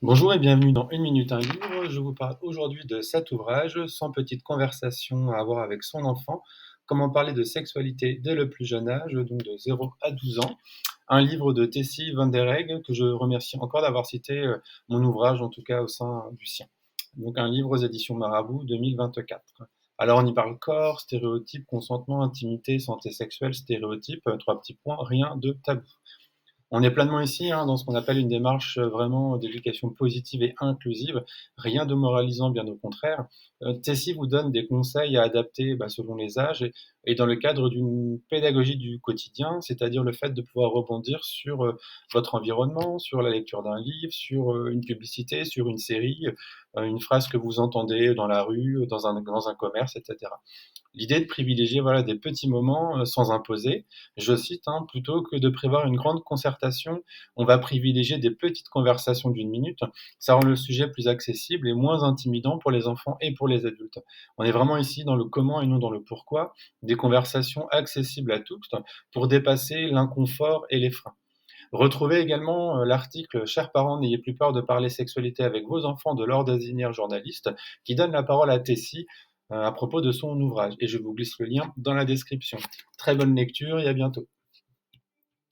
Bonjour et bienvenue dans Une minute un livre. Je vous parle aujourd'hui de cet ouvrage, 100 petites conversations à avoir avec son enfant, comment parler de sexualité dès le plus jeune âge, donc de 0 à 12 ans. Un livre de Tessie van der Egg que je remercie encore d'avoir cité mon ouvrage, en tout cas au sein du sien. Donc un livre aux éditions Marabout 2024. Alors on y parle corps, stéréotypes, consentement, intimité, santé sexuelle, stéréotypes, trois petits points, rien de tabou. On est pleinement ici, dans ce qu'on appelle une démarche, vraiment d'éducation positive et inclusive. Rien de moralisant, bien au contraire. Tessie vous donne des conseils à adapter, selon les âges et dans le cadre d'une pédagogie du quotidien, c'est-à-dire le fait de pouvoir rebondir sur, votre environnement, sur la lecture d'un livre, sur, une publicité, sur une série, une phrase que vous entendez dans la rue, dans un commerce et cetera. L'idée de privilégier, voilà, des petits moments, sans imposer. Je cite, «Plutôt que de prévoir une grande concertation, on va privilégier des petites conversations d'une minute. Ça rend le sujet plus accessible et moins intimidant pour les enfants et pour les adultes». On est vraiment ici dans le comment et non dans le pourquoi, des conversations accessibles à tous pour dépasser l'inconfort et les freins. Retrouvez également, l'article «Chers parents, n'ayez plus peur de parler sexualité avec vos enfants» de Laure Dasinière, journaliste, qui donne la parole à Tessie, à propos de son ouvrage et je vous glisse le lien dans la description. Très bonne lecture et à bientôt.